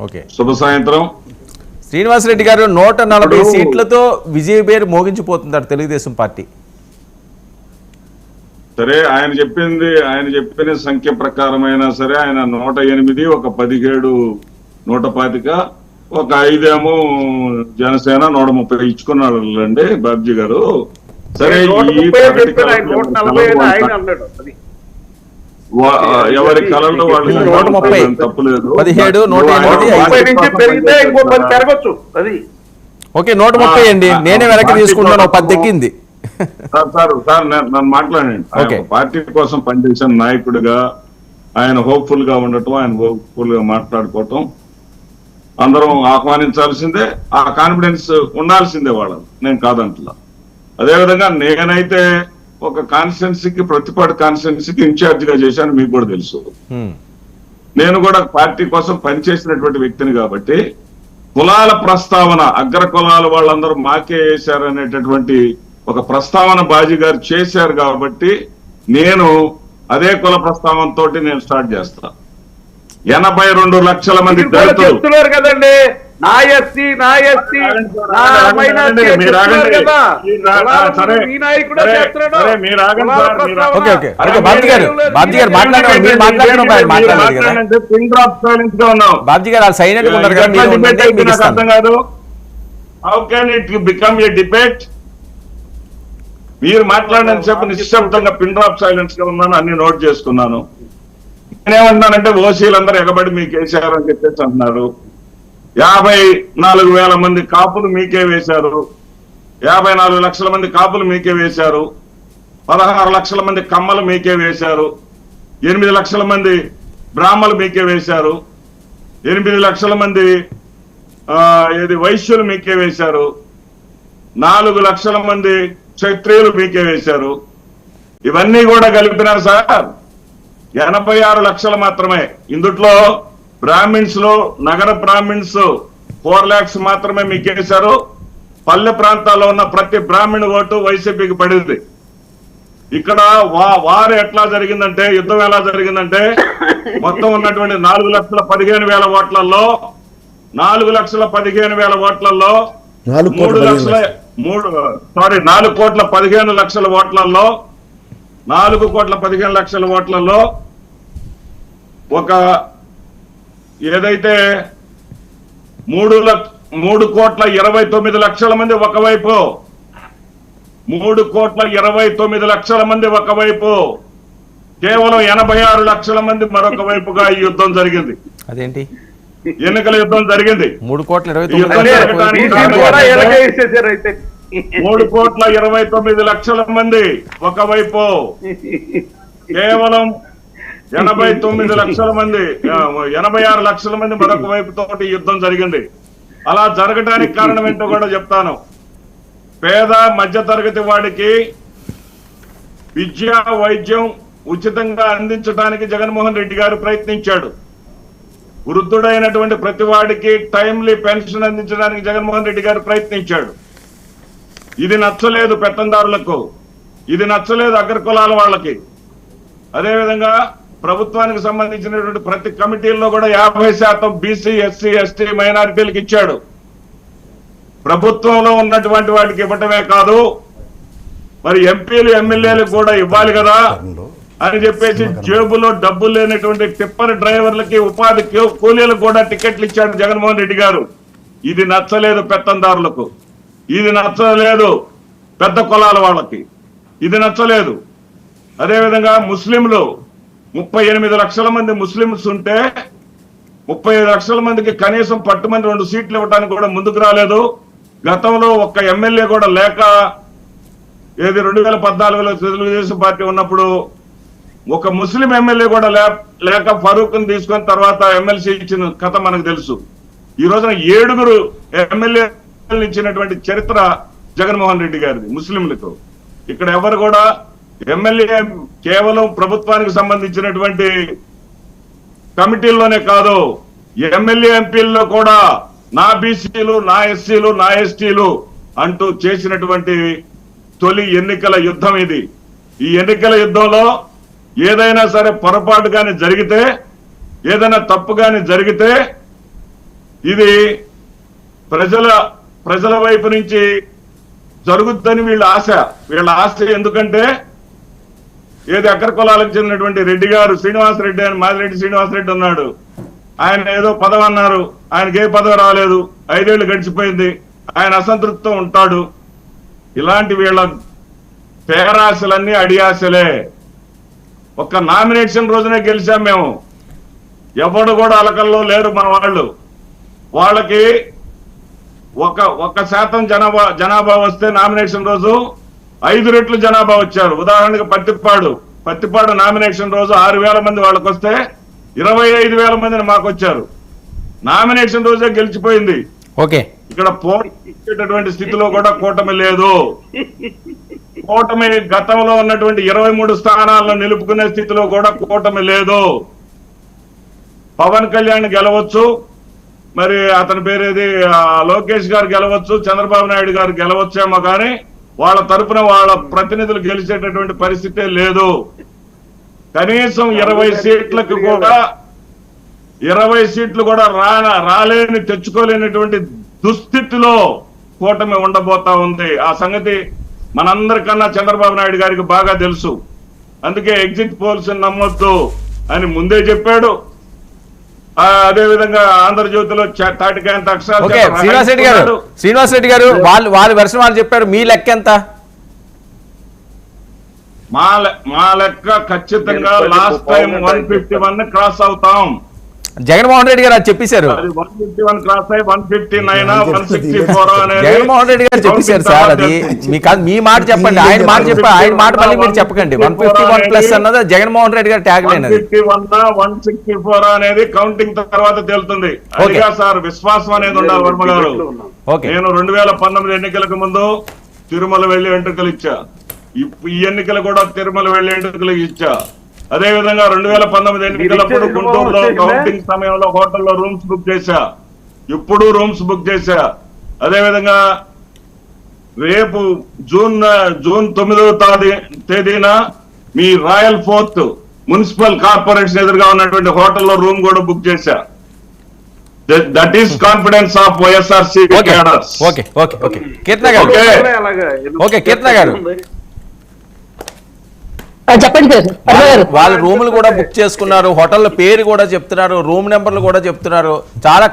Okay, శుభ సాయంత్రం. శ్రీనివాసరెడ్డి గారు 140 సీట్లతో విజయ పేరు మోగించిపోతున్నారు తెలుగుదేశం పార్టీ. సరే, ఆయన చెప్పిన సంఖ్య ప్రకారమైనా సరే ఆయన 108, ఒక 17 125, ఒక 5 ఏమో జనసేన 130 ఇచ్చుకున్నాడు బాబ్జీ గారు. సరే, ఎవరి కళల్లో వాళ్ళు తప్పులేదు. 17, 108 ఓకే, 130 అండి. నేనే వెనక్కి తీసుకుంటాను, 10 ఎక్కింది. సార్ నన్ను మాట్లాడండి. పార్టీ కోసం పనిచేసిన నాయకుడిగా ఆయన హోప్ఫుల్ గా ఉండటం, ఆయన హోప్ఫుల్ గా మాట్లాడుకోవటం అందరం ఆహ్వానించాల్సిందే. ఆ కాన్ఫిడెన్స్ ఉండాల్సిందే వాళ్ళని, నేను కాదంటున్నా. అదేవిధంగా నేనైతే ఒక కాన్స్టిట్యున్సీకి, ప్రతిపాడు కాన్స్టిట్యున్సీకి ఇన్ఛార్జ్ గా చేశాను, మీకు కూడా తెలుసు. నేను కూడా పార్టీ కోసం పనిచేసినటువంటి వ్యక్తిని కాబట్టి కులాల ప్రస్తావన, అగ్ర కులాల వాళ్ళందరూ మాకే వేశారు అనేటటువంటి ఒక ప్రస్తావన బాజీ గారు చేశారు కాబట్టి నేను అదే కుల ప్రస్తావనతో నేను స్టార్ట్ చేస్తా. 82 లక్షల మంది చెప్తున్నారు కదండి, మీరు మాట్లాడినంత సేపు నిశ్శబ్దంగా పిన్ డ్రాప్ సైలెన్స్ గా ఉన్నాను, అన్ని నోట్ చేసుకున్నాను. నేనేమంటున్నానంటే ఓసీలందరూ ఎగబడి మీకు వేసారు అని చెప్పేసి అంటున్నారు. 54,000 మంది కాపులు మీకే వేశారు, 54 లక్షల మంది కాపులు మీకే వేశారు, 16 లక్షల మంది కమ్మలు మీకే వేశారు, 8 లక్షల మంది బ్రాహ్మలు మీకే వేశారు, 8 లక్షల మంది వైశ్యులు మీకే వేశారు, 4 లక్షల మంది క్షత్రియులు మీకే వేశారు. ఇవన్నీ కూడా కలిపినారు సార్ 86 లక్షలు మాత్రమే. ఇందుట్లో బ్రాహ్మిన్స్ లో, నగర బ్రాహ్మిన్స్ 4 lakhs మాత్రమే మీకేశారు. పల్లె ప్రాంతాల్లో ఉన్న ప్రతి బ్రాహ్మణ ఓటు వైసీపీకి పడింది. ఇక్కడ వారు ఎట్లా జరిగిందంటే, యుద్ధం ఎలా జరిగిందంటే, మొత్తం ఉన్నటువంటి 4,15,000 ఓట్లలో 4,15,000 ఓట్లలో 4,15,00,000 ఓట్లలో 4,15,00,000 ఓట్లలో ఒక ఏదైతే 3,29,00,000 మంది ఒకవైపు, 3,29,00,000 మంది ఒకవైపు, కేవలం 86 లక్షల మంది మరొక వైపుగా ఈ యుద్ధం జరిగింది. అదేంటి ఎన్నికల యుద్ధం జరిగింది. 3,29,00,000 మంది ఒకవైపు, కేవలం 89 లక్షల మంది, 86 లక్షల మంది మరొక వైపు తోటి యుద్ధం జరిగింది. అలా జరగడానికి కారణం ఏంటో కూడా చెప్తాను. పేద మధ్య తరగతి వాడికి విద్య, వైద్యం ఉచితంగా అందించడానికి జగన్మోహన్ రెడ్డి గారు ప్రయత్నించాడు. వృద్ధుడైనటువంటి ప్రతి వాడికి టైమ్లీ పెన్షన్ అందించడానికి జగన్మోహన్ రెడ్డి గారు ప్రయత్నించాడు. ఇది నచ్చలేదు పెత్తందారులకు, ఇది నచ్చలేదు అగ్ర కులాల వాళ్ళకి. అదేవిధంగా ప్రభుత్వానికి సంబంధించినటువంటి ప్రతి కమిటీల్లో కూడా 50% బీసీ, ఎస్సీ, ఎస్టీ, మైనారిటీలకు ఇచ్చాడు. ప్రభుత్వంలో ఉన్నటువంటి వాటికి ఇవ్వటమే కాదు, మరి ఎంపీలు, ఎమ్మెల్యేలకు కూడా ఇవ్వాలి కదా అని చెప్పేసి జేబులో డబ్బులు లేనటువంటి టిప్పర్ డ్రైవర్లకి, ఉపాధి కూలీలకు కూడా టికెట్లు ఇచ్చాడు జగన్మోహన్ రెడ్డి గారు. ఇది నచ్చలేదు పెత్తందారులకు, ఇది నచ్చలేదు పెద్ద కులాల వాళ్ళకి, ఇది నచ్చలేదు. అదేవిధంగా ముస్లింలు 38 లక్షల మంది ముస్లింస్ ఉంటే 35 లక్షల మందికి కనీసం పట్టుమంది 2 సీట్లు ఇవ్వడానికి కూడా ముందుకు రాలేదు. గతంలో ఒక్క ఎమ్మెల్యే కూడా లేక, ఏది 2014లో తెలుగుదేశం పార్టీ ఉన్నప్పుడు ఒక ముస్లిం ఎమ్మెల్యే కూడా లేక ఫరూక్ ని తీసుకున్న తర్వాత ఎమ్మెల్సీ ఇచ్చిన కథ మనకు తెలుసు. ఈ రోజున 7 ఎమ్మెల్యేలు ఇచ్చినటువంటి చరిత్ర జగన్మోహన్ రెడ్డి గారిది ముస్లింలకు. ఇక్కడ ఎవరు కూడా ఎమ్మెల్యే కేవలం ప్రభుత్వానికి సంబంధించినటువంటి కమిటీల్లోనే కాదు, ఎమ్మెల్యే ఎంపీల్లో కూడా నా బీసీలు, నా ఎస్సీలు, నా ఎస్టీలు అంటూ చేసినటువంటి తొలి ఎన్నికల యుద్ధం ఇది. ఈ ఎన్నికల యుద్ధంలో ఏదైనా సరే పొరపాటు కానీ జరిగితే, ఏదైనా తప్పు కానీ జరిగితే ఇది ప్రజల వైపు నుంచి జరుగుద్దని వీళ్ళ ఆశ ఎందుకంటే ఏది అగ్ర కులాలకు చెందినటువంటి రెడ్డి గారు శ్రీనివాసరెడ్డి అని మాదిరెడ్డి శ్రీనివాసరెడ్డి ఉన్నాడు. ఆయన ఏదో పదవి అన్నారు, ఆయనకి ఏ పదవి రాలేదు, 5 ఏళ్లు గడిచిపోయింది, ఆయన అసంతృప్తితో ఉంటాడు. ఇలాంటి వీళ్ళ పేరాశలన్నీ అడియాశలే. ఒక్క నామినేషన్ రోజునే గెలిచాం మేము. ఎవడు కూడా అలకల్లో లేరు మన వాళ్ళు. వాళ్ళకి 1% జనాభా వస్తే నామినేషన్ రోజు 5 రెట్లు జనాభా వచ్చారు. ఉదాహరణకు పత్తిపాడు నామినేషన్ రోజు 6,000 మంది వాళ్ళకి వస్తే 25,000 మందిని మాకు వచ్చారు. నామినేషన్ రోజే గెలిచిపోయింది. ఓకే, ఇక్కడ పోటీ స్థితిలో కూడా కూటమి లేదు. కూటమి గతంలో ఉన్నటువంటి 23 స్థానాలను నిలుపుకునే స్థితిలో కూడా కూటమి లేదు. పవన్ కళ్యాణ్ గెలవచ్చు, మరి అతని పేరేది లోకేష్ గారు గెలవచ్చు, చంద్రబాబు నాయుడు గారు గెలవచ్చేమో కానీ వాళ్ళ తరపున వాళ్ళ ప్రతినిధులు గెలిచేటటువంటి పరిస్థితే లేదు. కనీసం 20 సీట్లకు కూడా 20 సీట్లు కూడా రాలేని తెచ్చుకోలేనటువంటి దుస్థితిలో కూటమి ఉండబోతా ఉంది. ఆ సంగతి మనందరికన్నా చంద్రబాబు నాయుడు గారికి బాగా తెలుసు. అందుకే ఎగ్జిట్ పోల్స్ నమ్మొద్దు అని ముందే చెప్పాడు. అదే విధంగా ఆంధ్రజ్యోతిలో తాటికాయంత అక్షరాలు ఓకే. శ్రీనివాసరెడ్డి గారు వాళ్ళ వెర్షన్ వాళ్ళు చెప్పారు, మీ లెక్క ఎంత? మా లెక్క ఖచ్చితంగా లాస్ట్ టైం 151 క్రాస్ అవుతాం. జగన్మోహన్ రెడ్డి గారు అది చెప్పేశారు. 151 క్రాస్ అయ్యి 159 164 అనేది జగన్మోహన్ రెడ్డి గారు చెప్పేశారు సార్. అది మీ మాట చెప్పండి, ఆయన మాట మళ్ళీ మీరు చెప్పకండి. 151+ అన్నది జగన్మోహన్ రెడ్డి గారు ట్యాగ్ లైన్. 164 అనేది కౌంటింగ్ తర్వాత తేలుతుంది. అదిగా సార్ విశ్వాసం అనేది ఉండాలి వర్మ గారు. నేను 2019 ఎన్నికలకు ముందు తిరుమల వెళ్లి వెంట్రుకలు ఇచ్చా. ఈ ఎన్నికలు కూడా తిరుమల వెళ్లి వెంట్రుకలు ఇచ్చా. అదే విధంగా 2019 ఎన్నికలప్పుడు గుంటూరులో కౌంటింగ్ సమయంలో హోటల్లో రూమ్స్ బుక్ చేశా. ఇప్పుడు రూమ్స్ బుక్ చేశా. అదే విధంగా రేపు జూన్ 9వ తేదీన మీ రాయల్ ఫోర్త్ మున్సిపల్ కార్పొరేషన్ ఎదురుగా ఉన్నటువంటి హోటల్లో రూమ్ కూడా బుక్ చేశా. That is confidence of YSRCP cadres. Okay okay okay Keerthana గారు. ఓకే కీర్తన గారు, చెప్పండి సార్. వాళ్ళు రూములు కూడా బుక్ చేసుకున్నారు, హోటల్ పేరు కూడా చెప్తున్నారు, రూమ్ నెంబర్లు కూడా చెప్తున్నారు. చాలా